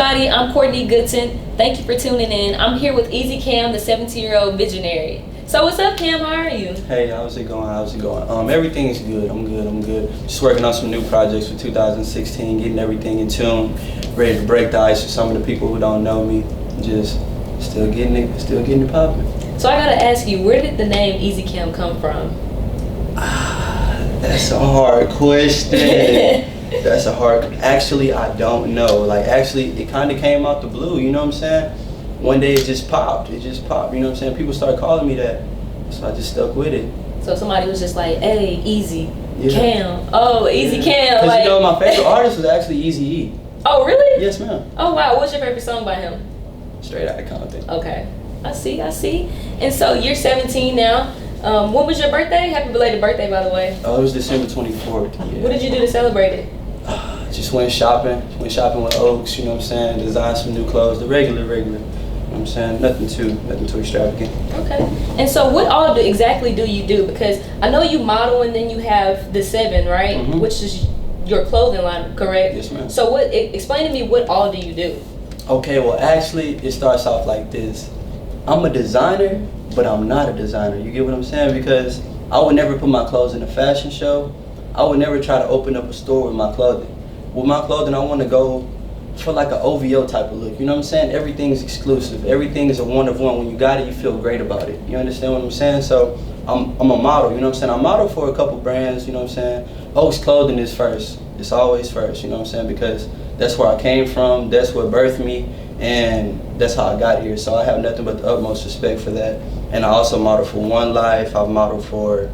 everybody, I'm Courtney Goodson. Thank you for tuning in. I'm here with Easiecam, the 17-year-old visionary. So what's up, Cam? How are you? Hey, how's it going? Everything's good. I'm good. Just working on some new projects for 2016, getting everything in tune, ready to break the ice with some of the people who don't know me. Just still getting it popping. So I gotta ask you, where did the name Easiecam come from? That's a hard question. Actually, I don't know. It kind of came out the blue, you know what I'm saying? One day it just popped, you know what I'm saying? People started calling me that, so I just stuck with it. So somebody was just like, hey, Easy, yeah. Cam. Oh, Easy Cam. Because you know, my favorite artist was actually Eazy-E. Oh, really? Yes, ma'am. Oh, wow. What's your favorite song by him? Straight Outta Compton. Okay. I see. And so you're 17 now. When was your birthday? Happy belated birthday, by the way. Oh, it was December 24th. Yeah. What did you do to celebrate it? Just went shopping with Oaks, you know what I'm saying? Designed some new clothes, the regular. You know what I'm saying? Nothing too extravagant. Okay. And so what all exactly do you do? Because I know you model and then you have the 7, right? Mm-hmm. Which is your clothing line, correct? Yes, ma'am. So explain to me, what all do you do? Okay, well actually it starts off like this. I'm a designer, but I'm not a designer. You get what I'm saying? Because I would never put my clothes in a fashion show. I would never try to open up a store with my clothing. With my clothing, I want to go for like an OVO type of look. You know what I'm saying? Everything's exclusive. Everything is a one of one. When you got it, you feel great about it. You understand what I'm saying? So I'm a model. You know what I'm saying? I model for a couple brands. You know what I'm saying? Oaks Clothing is first. It's always first. You know what I'm saying? Because that's where I came from. That's what birthed me. And that's how I got here. So I have nothing but the utmost respect for that. And I also model for One Life. I've modeled for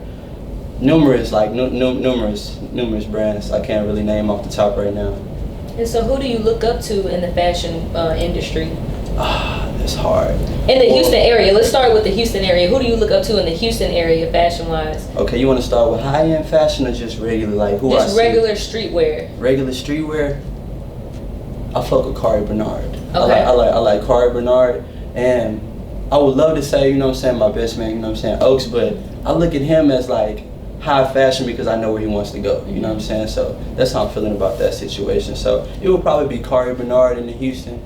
numerous brands. I can't really name off the top right now. And so who do you look up to in the fashion industry? That's hard. In the Houston area, let's start with the Houston area. Who do you look up to in the Houston area, fashion-wise? Okay, you want to start with high-end fashion or just regular, like who just I see? Regular streetwear. Regular streetwear. I fuck with Kari Bernard. Okay. I like Kari Bernard, and I would love to say, you know what I'm saying, my best man, you know what I'm saying, Oaks, but I look at him as like high fashion because I know where he wants to go, you know what I'm saying? So that's how I'm feeling about that situation. So it will probably be Kari Bernard in the Houston.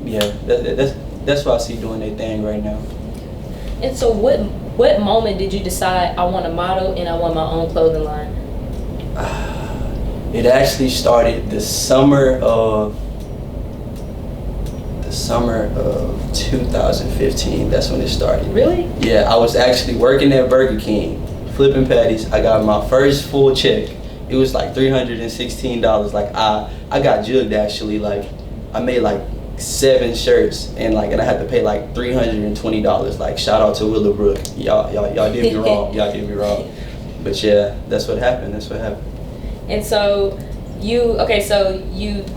Yeah, that's what I see doing their thing right now. And so what moment did you decide I want to model and I want my own clothing line? It actually started the summer of 2015. That's when it started. Really? Yeah, I was actually working at Burger King, flipping patties. I got my first full check. It was like $316. Like I got jugged actually. Like I made like 7 shirts and I had to pay like $320. Like shout out to Willowbrook. Y'all did me wrong. Y'all did me wrong. But yeah, that's what happened. And so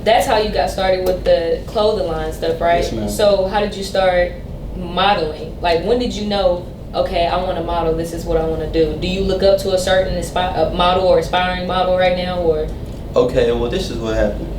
that's how you got started with the clothing line stuff, right? Yes, ma'am. So how did you start modeling? Like when did you know, okay, I want to model, this is what I want to do? Do you look up to a certain model or aspiring model right now, or? Okay, well this is what happened.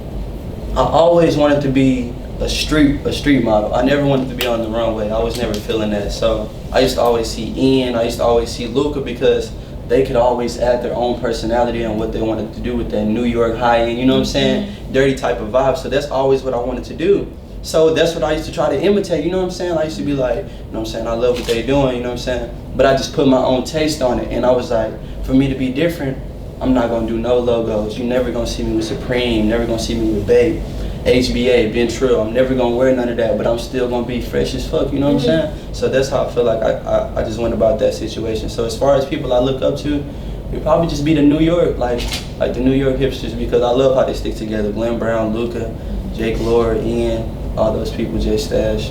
I always wanted to be a street model. I never wanted to be on the runway. I was never feeling that. So I used to always see Ian, I used to always see Luca because they could always add their own personality and what they wanted to do with that New York high-end, you know what I'm saying, dirty type of vibe. So that's always what I wanted to do. So that's what I used to try to imitate, you know what I'm saying? I used to be like, you know what I'm saying, I love what they doing, you know what I'm saying? But I just put my own taste on it, and I was like, for me to be different, I'm not gonna do no logos. You're never gonna see me with Supreme, never gonna see me with Babe, HBA, Ben Trill. I'm never gonna wear none of that, but I'm still gonna be fresh as fuck, you know what I'm saying? So that's how I feel like I just went about that situation. So as far as people I look up to, it'd probably just be the New York, like the New York hipsters, because I love how they stick together. Glenn Brown, Luca, Jake Lord, Ian, all those people, Jay Stash.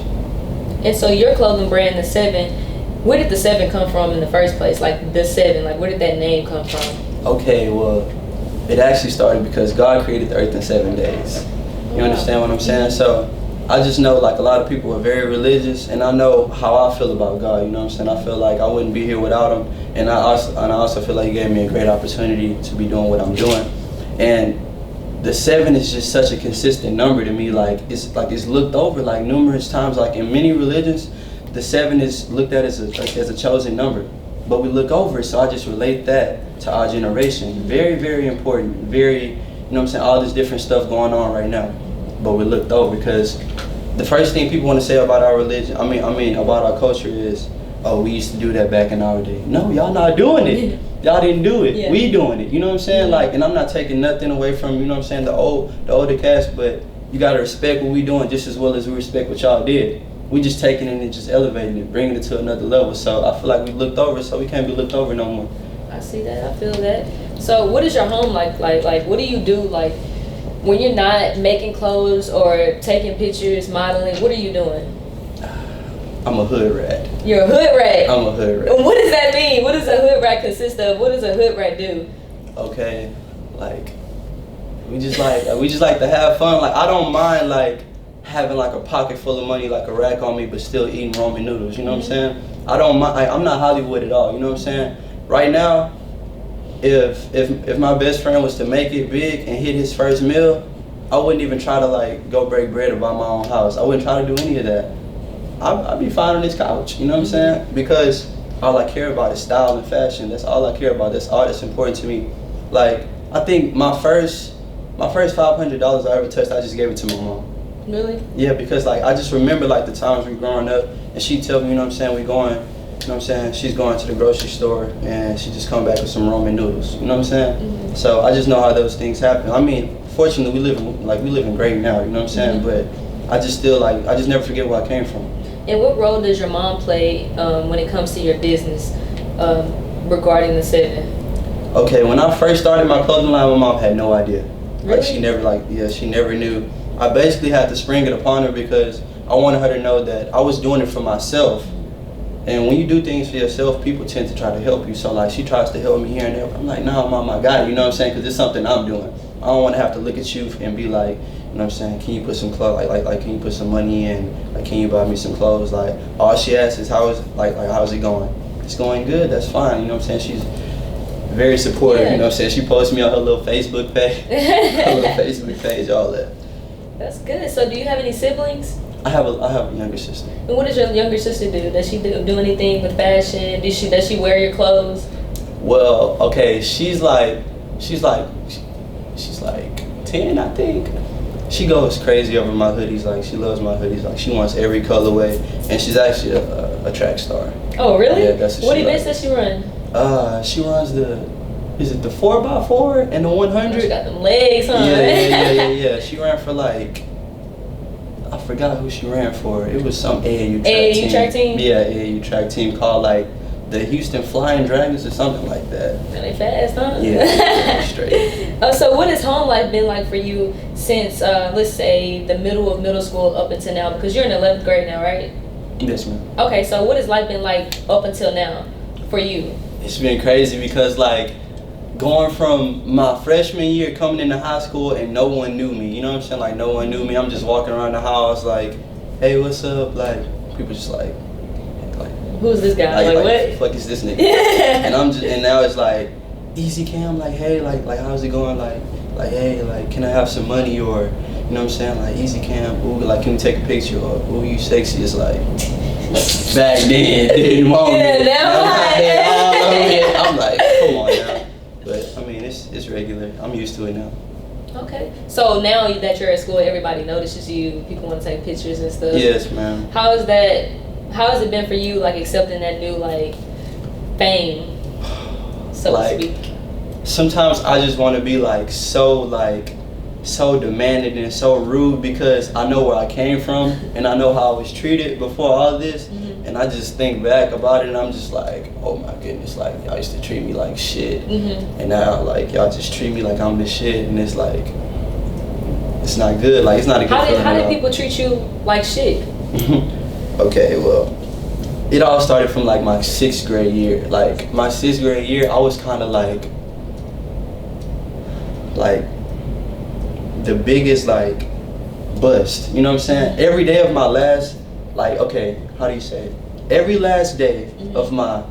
And so your clothing brand, the 7, where did the 7 come from in the first place? Like the 7, like where did that name come from? Okay, well, it actually started because God created the earth in 7 days. You understand what I'm saying? So I just know like a lot of people are very religious, and I know how I feel about God, you know what I'm saying? I feel like I wouldn't be here without him, and I also feel like he gave me a great opportunity to be doing what I'm doing. And the 7 is just such a consistent number to me. Like it's looked over like numerous times. Like in many religions, the 7 is looked at as a chosen number, but we look over it. So I just relate that to our generation. Very, very important. Very, you know what I'm saying? All this different stuff going on right now. but we're looked over because the first thing people want to say about our religion, I mean about our culture is, oh, we used to do that back in our day. No, y'all not doing it. Y'all didn't do it. Yeah. We doing it. You know what I'm saying? Like, and I'm not taking nothing away from, you know what I'm saying, the older cast, but you gotta respect what we doing just as well as we respect what y'all did. We just taking it and just elevating it, bringing it to another level. So I feel like we looked over, so we can't be looked over no more. I see that. I feel that. So what is your home like? Like what do you do like when you're not making clothes or taking pictures, modeling? What are you doing? I'm a hood rat. You're a hood rat. I'm a hood rat. What does that mean? What does a hood rat consist of? What does a hood rat do? Okay, like we just like to have fun. Like I don't mind like having like a pocket full of money, like a rack on me, but still eating ramen noodles. You know what I'm saying? I don't mind. Like, I'm not Hollywood at all. You know what I'm saying? Right now, if my best friend was to make it big and hit his first meal, I wouldn't even try to like go break bread or buy my own house. I wouldn't try to do any of that. I'd be fine on this couch. You know what I'm saying? Because all I care about is style and fashion. That's all I care about. That's all that's important to me. Like I think my first $500 I ever touched, I just gave it to my mom. Really? Yeah, because like I just remember like the times we growing up, and she tell me, you know what I'm saying, we going, you know what I'm saying, she's going to the grocery store and she just come back with some ramen noodles. You know what I'm saying? So I just know how those things happen. I mean, fortunately we live in great now. You know what I'm saying? But I just still like I just never forget where I came from. And what role does your mom play when it comes to your business regarding the 7? Okay, when I first started my clothing line, my mom had no idea. Really? Like she never knew. I basically had to spring it upon her because I wanted her to know that I was doing it for myself. And when you do things for yourself, people tend to try to help you. So like she tries to help me here and there. I'm like, nah, mom, I got it. You know what I'm saying? Because it's something I'm doing. I don't want to have to look at you and be like, you know what I'm saying? Can you put some clothes? Like, can you put some money in? Like, can you buy me some clothes? Like, all she asks is how's it going? It's going good. That's fine. You know what I'm saying? She's very supportive. You know what I'm saying? She posts me on her little Facebook page, all that. That's good. So do you have any siblings? I have a younger sister. And what does your younger sister do? Does she do anything with fashion? Does she wear your clothes? Well, okay, she's like 10, I think. She goes crazy over my hoodies. Like she loves my hoodies. Like she wants every colorway, and she's actually a track star. Oh really? Yeah, that's what events does she run? She runs the 4x4 and the 100? She got them legs, huh? Yeah. She ran for like, I forgot who she ran for. It was some AAU track team. Yeah, AAU track team called like the Houston Flying Dragons or something like that. And they fast, huh? Yeah, straight. So what has home life been like for you since, let's say, the middle of middle school up until now? Because you're in 11th grade now, right? Yes, ma'am. Okay, so what has life been like up until now for you? It's been crazy because like going from my freshman year coming into high school and no one knew me. You know what I'm saying? Like no one knew me. I'm just walking around the house like, hey, what's up? Like people just like who's this guy? Like what? The fuck is this nigga? and now it's like Easiecam, like hey, like how's it going? Like hey, like can I have some money? Or you know what I'm saying? Like Easiecam, ooh, like can we take a picture? Or ooh, you sexy? It's like back then, didn't want it. I'm like, come on now. But I mean, it's regular. I'm used to it now. Okay. So now that you're at school, everybody notices you. People want to take pictures and stuff. Yes, ma'am. How is that? How has it been for you, like accepting that new like fame, so to speak? Sometimes I just want to be so demanding and so rude because I know where I came from and I know how I was treated before all this. And I just think back about it and I'm just like, oh my goodness, like y'all used to treat me like shit. And now like y'all just treat me like I'm the shit, and it's like, it's not good. Like it's not a good feeling. How did people treat you like shit? Okay, well, it all started from like my 6th grade year. Like my 6th grade year, I was kind of like the biggest like bust. You know what I'm saying? Every day of my last, like, okay, how do you say it? Every last day of my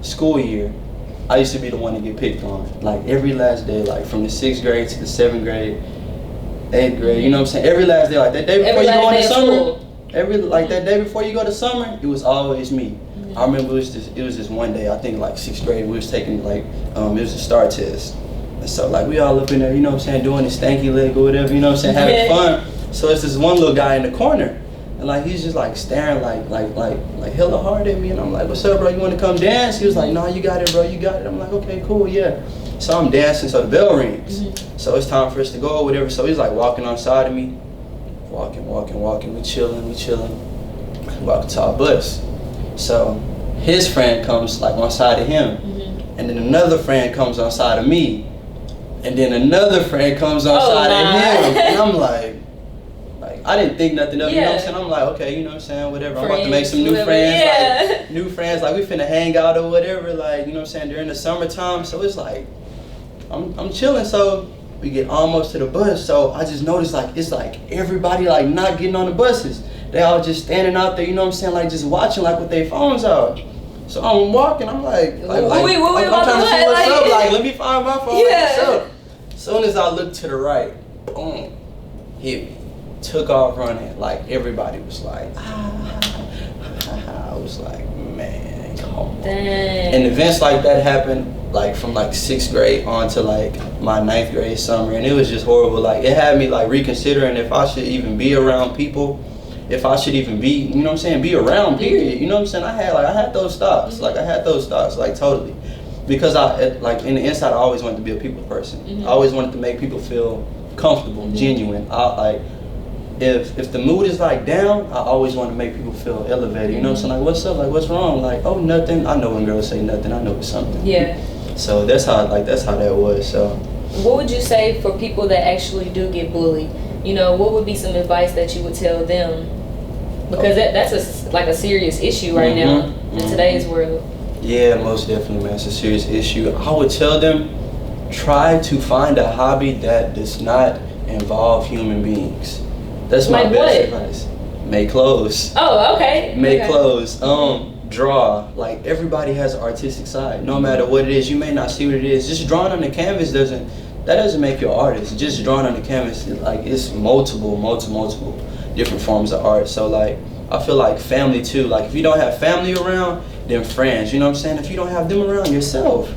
school year, I used to be the one to get picked on. Like every last day, like from the 6th grade to the 7th grade, 8th grade. You know what I'm saying? Every last day, like that day before you go into summer. That day before you go to summer, it was always me. I remember it was this one day, I think like 6th grade, we was taking like, it was a STAR test. And so like we all up in there, you know what I'm saying, doing the stanky leg or whatever, you know what I'm saying, having fun. So it's this one little guy in the corner, and like he's just like staring like hella hard at me, and I'm like, what's up, bro? You want to come dance? He was like, no, you got it, bro. You got it. I'm like, okay, cool, yeah. So I'm dancing, so the bell rings. So it's time for us to go or whatever. So he's like walking on side of me, walking. We chilling. Walking to our bus. So his friend comes like on side of him, and then another friend comes on side of me, and then another friend comes on side of him, and I'm like I didn't think nothing of it, you know what I'm saying? I'm like, okay, you know what I'm saying, whatever. I'm about to make some new friends, like we finna hang out or whatever, like, you know what I'm saying, during the summertime. So it's like, I'm chilling, so we get almost to the bus, so I just noticed like, it's like everybody like not getting on the buses. They all just standing out there, you know what I'm saying, like just watching like with their phones out. So I'm walking, I'm like I'm trying to see what's up, like let me find my phone, what's up. As soon as I look to the right, boom, hit me. Took off running, like everybody was like, I was like, man, come on. Dang. And events like that happened like from like 6th grade on to like my 9th grade summer, and it was just horrible. Like it had me like reconsidering if I should even be around people, if I should even be, you know what I'm saying, be around, period. You know what I'm saying? I had those thoughts, like totally. Because I, like in the inside, I always wanted to be a people person. I always wanted to make people feel comfortable, genuine. If the mood is like down, I always want to make people feel elevated. You know what I'm saying? Like, what's up? Like, what's wrong? Like, oh, nothing. I know when girls say nothing, I know it's something. Yeah. So that's how that was. So. What would you say for people that actually do get bullied? You know, what would be some advice that you would tell them? Because that's a serious issue right now in today's world. Yeah, most definitely, man. It's a serious issue. I would tell them, try to find a hobby that does not involve human beings. That's my best advice. Make clothes. Oh, okay. Make clothes. Draw. Like everybody has an artistic side. No matter what it is, you may not see what it is. Just drawing on the canvas doesn't make you an artist. Just drawing on the canvas, like it's multiple different forms of art. So like I feel like family too. Like if you don't have family around, then friends. You know what I'm saying? If you don't have them around, yourself.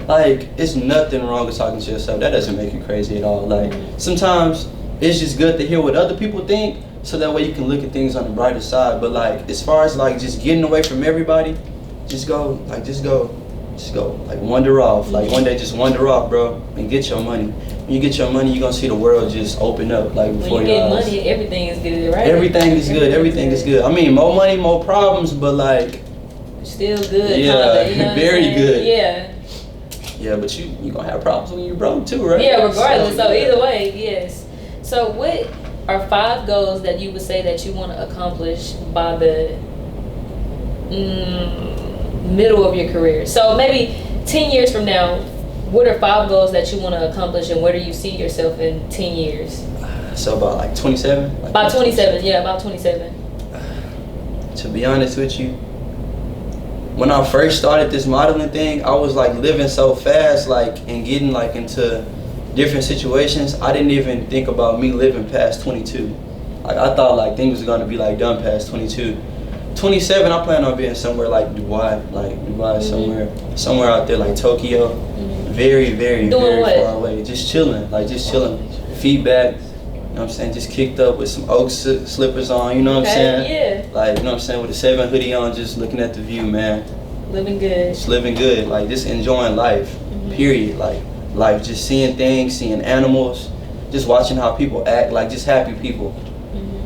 Like it's nothing wrong with talking to yourself. That doesn't make you crazy at all. Like sometimes it's just good to hear what other people think, so that way you can look at things on the brighter side. But like as far as like just getting away from everybody, just go, like wander off. Like one day just wander off, bro, and get your money. When you get your money, you're gonna see the world just open up like before your eyes. When you get money, everything is good, right? Everything is good. I mean, more money, more problems, but like still good. Yeah, you know very good. Yeah. Yeah, but you gonna have problems when you're broke too, right? Yeah, regardless. So either way, yes. So what are 5 goals that you would say that you want to accomplish by the middle of your career? So maybe 10 years from now, what are 5 goals that you want to accomplish, and where do you see yourself in 10 years? So about like 27? Like about 27, yeah, about 27. To be honest with you, when I first started this modeling thing, I was like living so fast, like, and getting like into different situations. I didn't even think about me living past 22. Like I thought like things was gonna be like done past 22. 27, I plan on being somewhere like Dubai, somewhere out there like Tokyo. Very far away. Just chilling, feet back. You know what I'm saying? Just kicked up with some Oak slippers on. You know what I'm saying? Yeah. Like, you know what I'm saying? With a 7 hoodie on, just looking at the view, man. Living good. Just living good, like just enjoying life. Period. Like just seeing things, seeing animals, just watching how people act, like just happy people.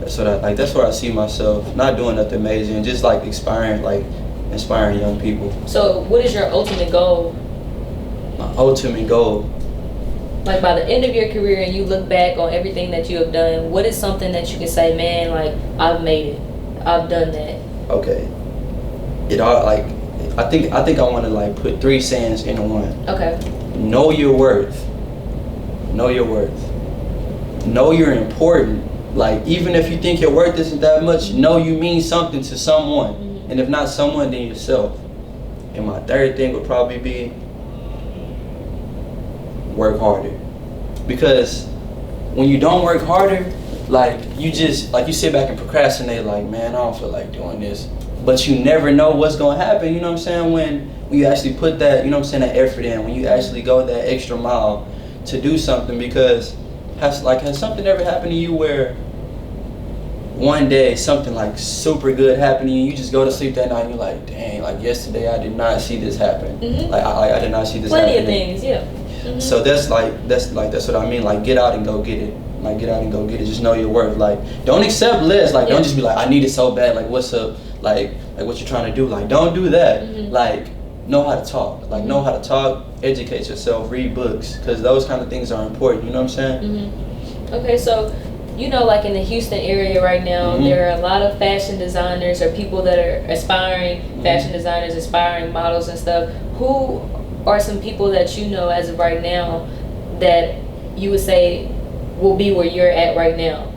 That's what I like. That's where I see myself. Not doing nothing amazing, just like inspiring young people. So, what is your ultimate goal? My ultimate goal. Like by the end of your career, and you look back on everything that you have done, what is something that you can say, man, like I've made it, I've done that? Okay. It all like, I think I want to like put 3 sayings into one. Okay. Know your worth. Know your worth. Know you're important. Like, even if you think your worth isn't that much, know you mean something to someone. And if not someone, then yourself. And my 3rd thing would probably be work harder. Because when you don't work harder, like you sit back and procrastinate, like, man, I don't feel like doing this. But you never know what's gonna happen, you know what I'm saying, when you actually put that, you know what I'm saying, that effort in, when you actually go that extra mile to do something. Because has something ever happened to you where one day something like super good happening, and you just go to sleep that night and you're like, dang, like yesterday I did not see this happen. Like I did not see this Plenty happen. of things, yeah. So that's what I mean. Like, get out and go get it. Like, get out and go get it. Just know your worth. Like, don't accept less. Like, don't just be like, I need it so bad. Like, what's up? Like what you trying to do? Like, don't do that. Like, know how to talk. Like, know how to talk. Educate yourself. Read books, because those kind of things are important. You know what I'm saying? Okay, so you know, like in the Houston area right now, there are a lot of fashion designers or people that are aspiring fashion designers, aspiring models and stuff. Who are some people that you know as of right now that you would say will be where you're at right now?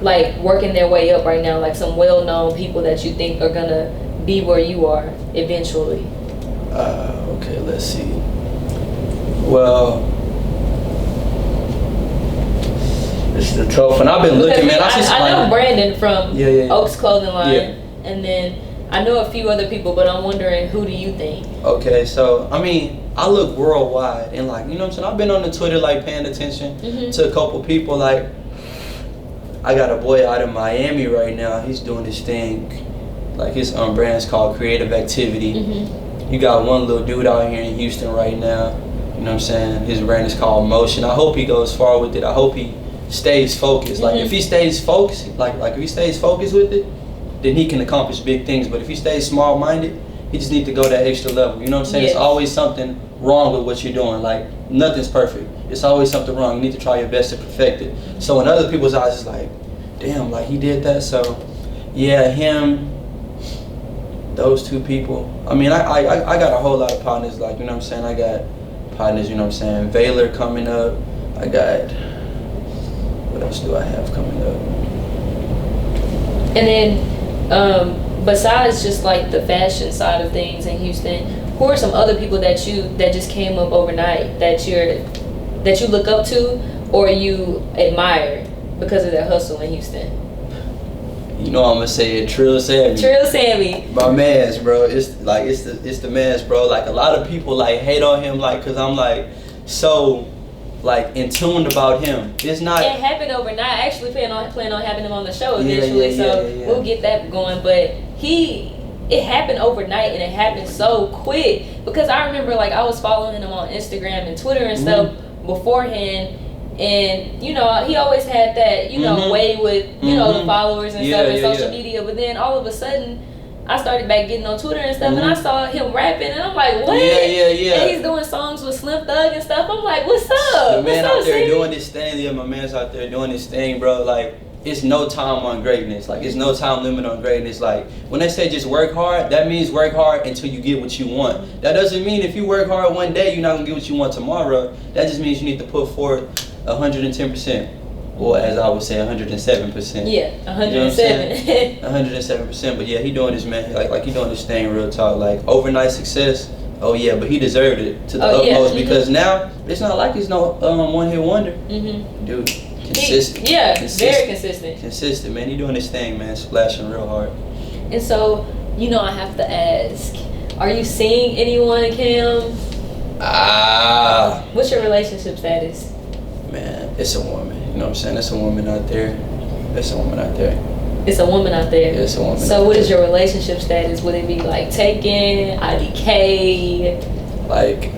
Like working their way up right now, like some well-known people that you think are gonna be where you are eventually. Okay, let's see. Well, it's the tough one. I've been looking, man. I know Brandon from Oaks Clothing Line, and then I know a few other people, but I'm wondering, who do you think? Okay, so I mean, I look worldwide, and like, you know what I'm saying, I've been on the Twitter, like, paying attention to a couple people. Like, I got a boy out in Miami right now. He's doing this thing, like his brand's called Creative Activity. You got one little dude out here in Houston right now. You know what I'm saying? His brand is called Motion. I hope he goes far with it. I hope he stays focused. Like, if he stays focused, like if he stays focused with it, then he can accomplish big things. But if he stays small-minded, he just needs to go that extra level. You know what I'm saying? There's always something wrong with what you're doing. Like, nothing's perfect. It's always something wrong. You need to try your best to perfect it. So in other people's eyes, it's like, damn, like he did that. So yeah, him, those two people. I mean, I got a whole lot of partners. Like, you know what I'm saying? I got partners, you know what I'm saying? Valor coming up. I got, what else do I have coming up? And then, besides just like the fashion side of things in Houston, who are some other people that just came up overnight that you look up to or you admire because of their hustle in Houston? You know I'm gonna say it, Trill Sammy. Trill Sammy. My man's, bro. It's the man's, bro. Like, a lot of people like hate on him, like, cause I'm like so like in tune about him. It's not. It happened overnight. I actually plan on having him on the show eventually, we'll get that going. But it happened overnight, and it happened so quick because I remember, like, I was following him on Instagram and Twitter and stuff beforehand, and you know, he always had that, you know, way with, you know, the followers and stuff and social media. But then all of a sudden, I started back getting on Twitter and stuff, and I saw him rapping, and I'm like, what? And he's doing songs with Slim Thug and stuff. I'm like, what's up? The man out there doing this thing. Yeah, my man's out there doing this thing, bro. Like, it's no time on greatness. Like, it's no time limit on greatness. Like, when they say just work hard, that means work hard until you get what you want. That doesn't mean if you work hard one day, you're not gonna get what you want tomorrow. That just means you need to put forth 110%. Or as I would say, 107%. Yeah, 107. 107%. But yeah, he doing this, man. Like he doing this thing, real talk. Like, overnight success. Oh yeah, but he deserved it to the utmost because now it's not like he's no one-hit wonder. Dude, consistent. Very consistent. Consistent, man. He doing his thing, man. Splashing real hard. And so, you know, I have to ask: are you seeing anyone, Cam? What's your relationship status? Man, it's a woman. You know what I'm saying? It's a woman out there. It's a woman out there. It's a woman out there. Yeah, it's a woman. So what is your relationship status? Would it be like taken, IDK? Like,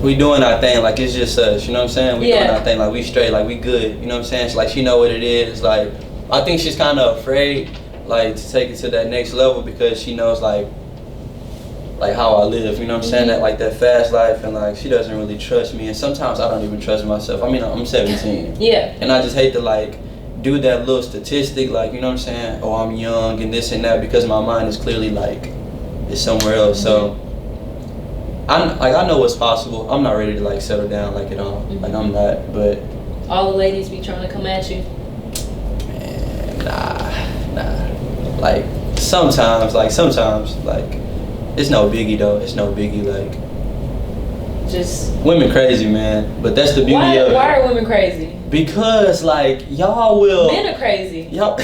we doing our thing. Like, it's just us. You know what I'm saying? We doing our thing. Like, we straight. Like, we good. You know what I'm saying? It's like, she know what it is. Like, I think she's kind of afraid, like, to take it to that next level because she knows, like how I live, you know what I'm saying? That, like, that fast life, and like, she doesn't really trust me, and sometimes I don't even trust myself. I mean, I'm 17. And I just hate to, like, do that little statistic, like, you know what I'm saying? Oh, I'm young and this and that, because my mind is clearly, like, it's somewhere else. So I know what's possible. I'm not ready to, like, settle down, like, at all. Like, I'm not, but all the ladies be trying to come at you. Man, nah. Like, sometimes, like, it's no biggie though. It's no biggie. Like, just women crazy, man. But that's the beauty of it. Why are women crazy? Because, like, y'all will. Men are crazy. Y'all.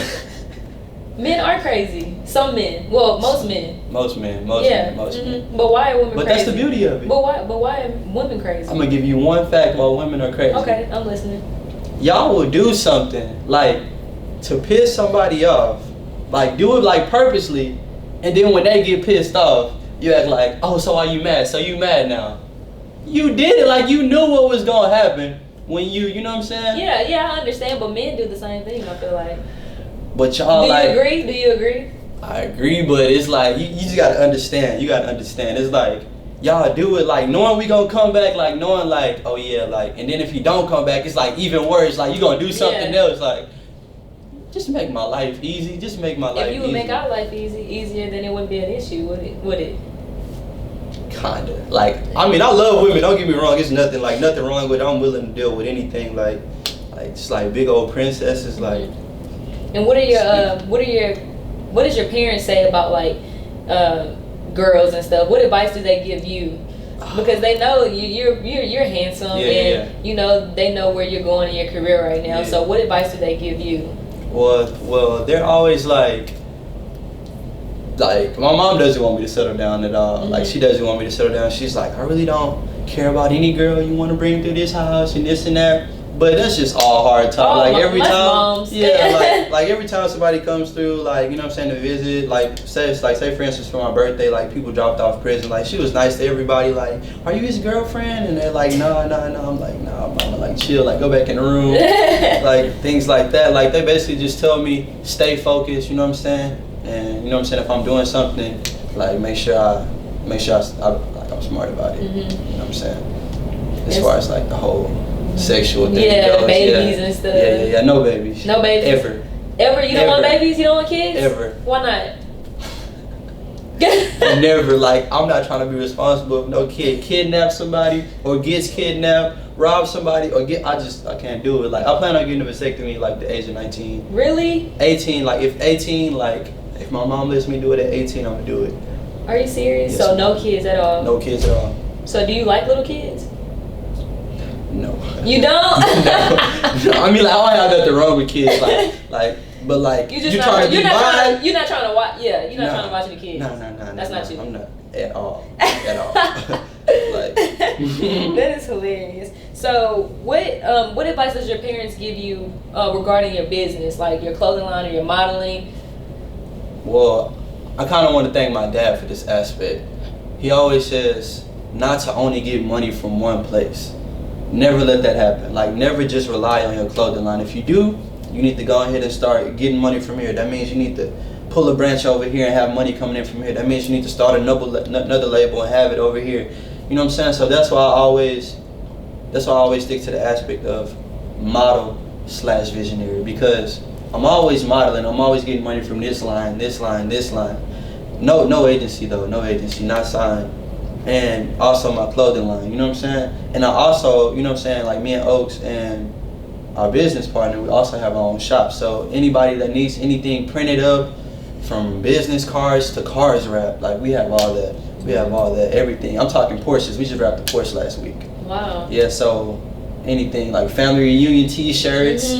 Men are crazy. Some men. Well, most men. Most men. Men. But why are women crazy? But that's the beauty of it. But why are women crazy? I'm gonna give you one fact why women are crazy. Okay, I'm listening. Y'all will do something like to piss somebody off, like do it like purposely, and then when they get pissed off, you act like, oh, so are you mad? So you mad now? You did it like you knew what was gonna happen when you know what I'm saying? Yeah, I understand, but men do the same thing, I feel like. But y'all like... Do you agree? I agree, but it's like, you just gotta understand. You gotta understand. It's like, y'all do it like knowing we gonna come back, like knowing like, oh yeah, like, and then if you don't come back, it's like even worse. Like you gonna do something else. Like, just make my life easy. Just make my life easy. If you would make our life easier, then it wouldn't be an issue, would it? Kinda. Like, I mean, I love women. Don't get me wrong. It's nothing wrong with it. I'm willing to deal with anything. Like just like big old princesses. Like. And what does your parents say about like girls and stuff? What advice do they give you? Because they know you're handsome, and you know they know where you're going in your career right now. So what advice do they give you? Well, they're always like my mom doesn't want me to settle down at all. Like she doesn't want me to settle down. She's like, I really don't care about any girl you want to bring through this house and this and that. But that's just all hard talk. Like every time, moms. like every time somebody comes through, like you know what I'm saying, to visit, like say for instance for my birthday, like people dropped off prison, like she was nice to everybody, like, are you his girlfriend? And they're like, no. I'm like, nah, mama, like chill, like go back in the room, like things like that. Like they basically just tell me stay focused, you know what I'm saying, and you know what I'm saying, if I'm doing something, like make sure I'm smart about it. You know what I'm saying, as far as like the whole sexual thing goes. Babies and stuff. Yeah. No babies. No babies. Ever. You don't want babies? You don't want kids? Ever. Why not? Never. Like, I'm not trying to be responsible if no kid kidnaps somebody or gets kidnapped, robs somebody, or I can't do it. Like, I plan on getting a vasectomy like the age of 19. Really? 18. Like, if my mom lets me do it at 18, I'm gonna do it. Are you serious? Yes, so no kids at all? No kids at all. So do you like little kids? No. You don't? No. I mean, like, I don't have nothing wrong with kids. But like, you're not trying to watch. Yeah, you're not trying to watch any kids. No. That's not you. I'm not at all. Like, that is hilarious. So, what advice does your parents give you regarding your business, like your clothing line or your modeling? Well, I kind of want to thank my dad for this aspect. He always says not to only get money from one place. Never let that happen. Like, never just rely on your clothing line. If you do, you need to go ahead and start getting money from here. That means you need to pull a branch over here and have money coming in from here. That means you need to start another label and have it over here. You know what I'm saying? So that's why I always stick to the aspect of model/visionary, because I'm always modeling. I'm always getting money from this line. No agency though. No agency, not signed. And also my clothing line, you know what I'm saying? And I also, you know what I'm saying, like me and Oaks and our business partner, we also have our own shop. So anybody that needs anything printed up, from business cards to cars wrapped, like we have all that. We have all that, everything. I'm talking Porsches. We just wrapped a Porsche last week. Wow. Yeah, so anything like family reunion t-shirts,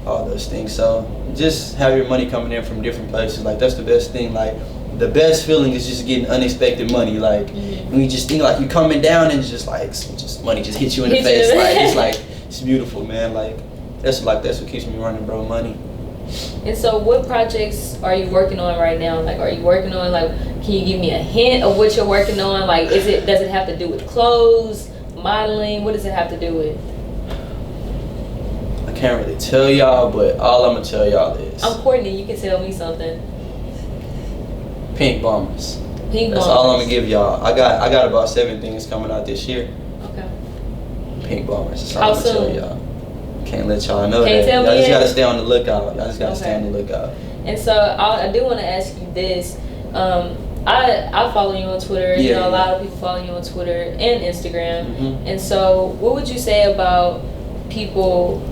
all those things. So just have your money coming in from different places. Like that's the best thing. Like the best feeling is just getting unexpected money. Like when you just think like you're coming down and just money just hits you in the face. It's beautiful, man. Like that's what keeps me running, bro. Money. And so what projects are you working on right now? Like, are you working on, like, can you give me a hint of what you're working on? Like, does it have to do with clothes, modeling? What does it have to do with? I can't really tell y'all, but all I'm gonna tell y'all is I'm Courtney, you can tell me something. Pink bombers. Pink bombers. That's all I'm gonna give y'all. I got about 7 things coming out this year. Okay. Pink bombers. That's all How I'm gonna soon? tell y'all. Can't let y'all know Can't that. tell Y'all me just yet? gotta stay on the lookout. Y'all just gotta stay on the lookout. And so I do want to ask you this. I follow you on Twitter. You know, a lot of people follow you on Twitter and Instagram. And so what would you say about people,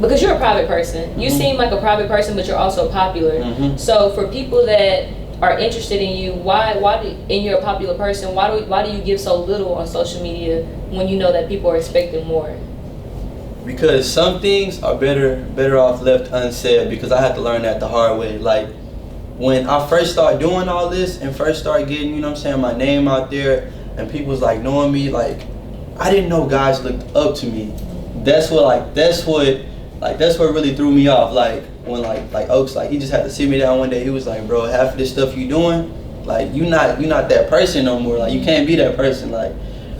because you're a private person. You seem like a private person, but you're also popular. So for people that are interested in you, and you're a popular person, why do you give so little on social media when you know that people are expecting more? Because some things are better off left unsaid, because I had to learn that the hard way. Like when I first started doing all this and first started getting, you know what I'm saying, my name out there and people was like knowing me, like I didn't know guys looked up to me. That's what really threw me off. Like when like Oaks, like he just had to sit me down one day. He was like, bro, half of this stuff you doing, like you not that person no more. Like you can't be that person. Like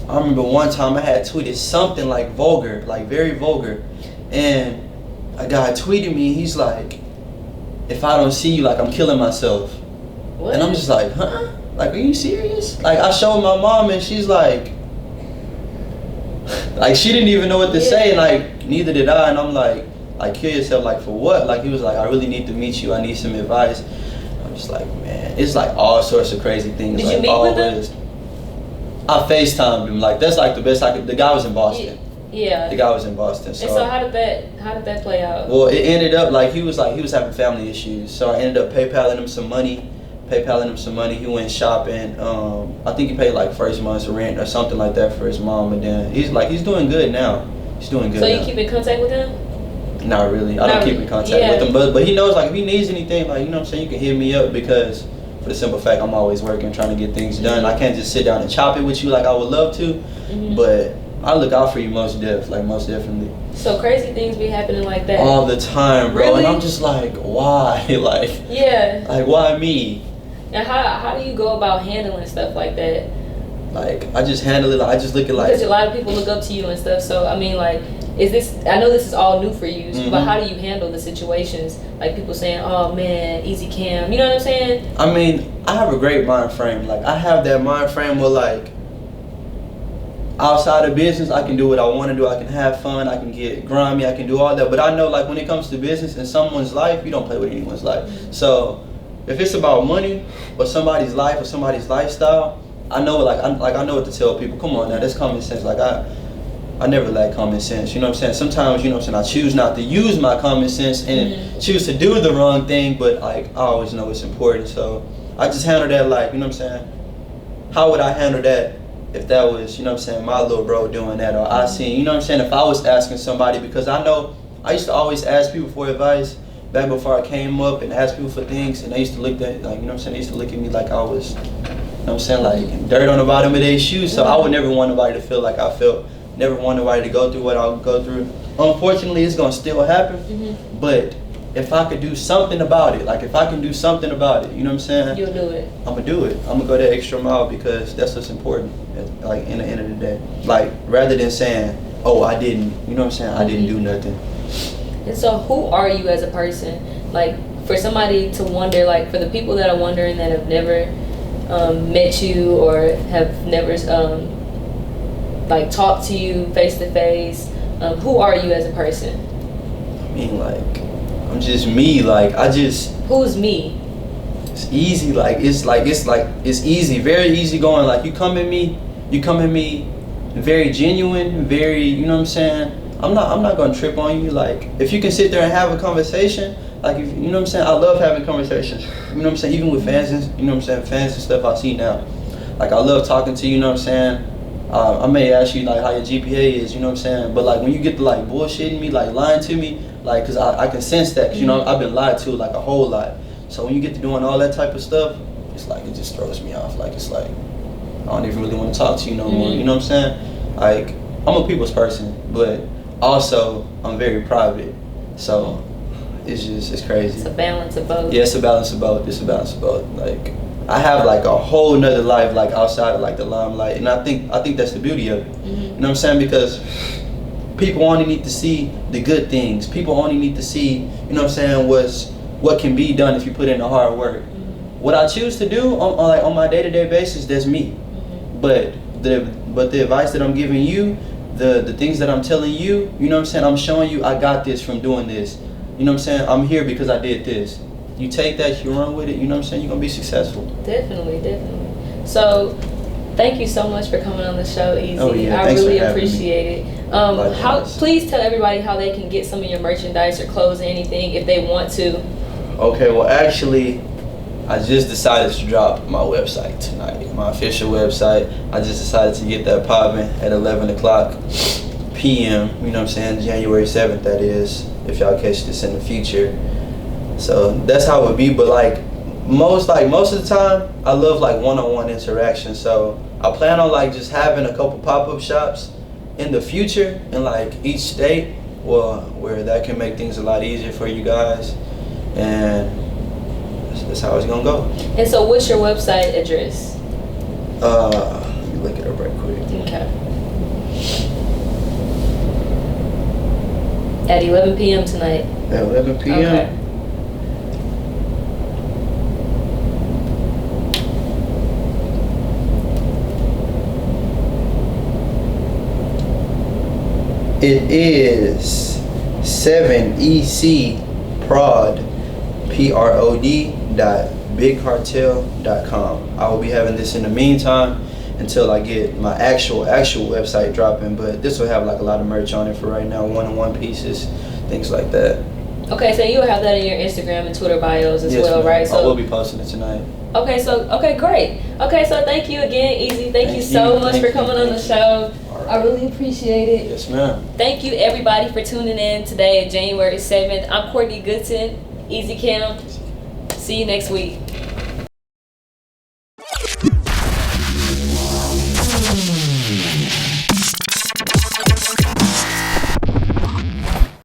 I remember one time I had tweeted something like vulgar, like very vulgar, and a guy tweeted me. He's like, if I don't see you, like I'm killing myself. What? And I'm just like, huh? Like, are you serious? Like I showed my mom and she's like she didn't even know what to say. Like neither did I. And I'm like kill yourself, like for what? Like he was like, I really need to meet you. I need some advice. I'm just like, man, it's like all sorts of crazy things. Did like, you meet with him? I FaceTimed him. Like that's like the best I could. The guy was in Boston. Yeah. The guy was in Boston. So, and so how did that play out? Well, it ended up he was having family issues. So I ended up PayPaling him some money. He went shopping. I think he paid like first month's rent or something like that for his mom, and then he's doing good now. He's doing good. So you now. keep in contact with him? Not really. I don't keep in contact with him, but he knows like if he needs anything, like you know what I'm saying, you can hit me up because for the simple fact I'm always working, trying to get things done. I can't just sit down and chop it with you like I would love to, but I look out for you most definitely. So crazy things be happening like that all the time, bro. Really? And I'm just like, why? Like why me? And how do you go about handling stuff like that? Like I just handle it. I just look at like because a lot of people look up to you and stuff. So I mean, like, I know this is all new for you, but how do you handle the situations? Like people saying, "Oh man, Easiecam," you know what I'm saying? I mean, I have a great mind frame. Like I have that mind frame where like outside of business, I can do what I want to do. I can have fun. I can get grimy. I can do all that. But I know like when it comes to business and someone's life, you don't play with anyone's life. So if it's about money or somebody's life or somebody's lifestyle, I know I know what to tell people. Come on now, that's common sense. Like I never lack common sense. You know what I'm saying? Sometimes, you know what I'm saying, I choose not to use my common sense and choose to do the wrong thing, but like I always know it's important. So I just handle that like, you know what I'm saying? How would I handle that if that was, you know what I'm saying, my little bro doing that, or I seen, you know what I'm saying, if I was asking somebody, because I know I used to always ask people for advice back before I came up and ask people for things, and they used to look at, like, you know what I'm saying, they used to look at me like I was, you know what I'm saying, like dirt on the bottom of their shoes. So I would never want nobody to feel like I felt, never want nobody to go through what I would go through. Unfortunately, it's gonna still happen, but if I could do something about it, like if I can do something about it, you know what I'm saying? You'll do it. I'm gonna do it. I'm gonna go that extra mile because that's what's important, like in the end of the day. Like rather than saying, oh, I didn't, you know what I'm saying, I didn't do nothing. And so who are you as a person? Like for somebody to wonder, like for the people that are wondering that have never met you or have never like talked to you face to face, who are you as a person? I mean, like, I'm just me. Like who's me? It's easy. It's easy, very easy going. Like you come at me very genuine, very, you know what I'm saying? I'm not gonna trip on you. Like if you can sit there and have a conversation, like if, you know what I'm saying, I love having conversations. You know what I'm saying? Even with fans and, you know what I'm saying, fans and stuff I see now. Like I love talking to you, you know what I'm saying? I may ask you like how your GPA is, you know what I'm saying? But like when you get to like bullshitting me, like lying to me, like cause I can sense that, cause you know I've been lied to like a whole lot. So when you get to doing all that type of stuff, it's like it just throws me off. Like it's like I don't even really want to talk to you no more. You know what I'm saying? Like I'm a people's person, but also I'm very private. So it's crazy. It's a balance of both. Yeah, it's a balance of both. Like I have like a whole nother life like outside of like the limelight, and I think that's the beauty of it. You know what I'm saying? Because people only need to see the good things. People only need to see, you know what I'm saying, what can be done if you put in the hard work. What I choose to do on my day-to-day basis, that's me. But the advice that I'm giving you, the things that I'm telling you, you know what I'm saying, I'm showing you I got this from doing this. You know what I'm saying? I'm here because I did this. You take that, you run with it, you know what I'm saying, you're gonna be successful. Definitely. So thank you so much for coming on the show, Easy. Oh, yeah. I really appreciate it. Please tell everybody how they can get some of your merchandise or clothes or anything if they want to. Okay, well actually I just decided to drop my website tonight, my official website. I just decided to get that popping at 11 o'clock p.m., you know what I'm saying, January 7th that is, if y'all catch this in the future. So that's how it would be, but like most of the time I love like one-on-one interaction. So I plan on like just having a couple pop-up shops in the future in like each state, where that can make things a lot easier for you guys. and that's how it's gonna go. And so, what's your website address? Let me look it up right quick. Okay. At 11 p.m. tonight. At 11 p.m. Okay. It is 7EC Prod PROD.BigCartel.com. I will be having this in the meantime until I get my actual website dropping, but this will have like a lot of merch on it for right now, one-on-one pieces, things like that. Okay, so you'll have that in your Instagram and Twitter bios as well, ma'am. right? So I will be posting it tonight. Okay, great. Okay, so thank you again, Easy. Thank you so much for coming on the show. Right. I really appreciate it. Yes, ma'am. Thank you, everybody, for tuning in today, January 7th. I'm Courtney Goodson, Easiecam. See you next week.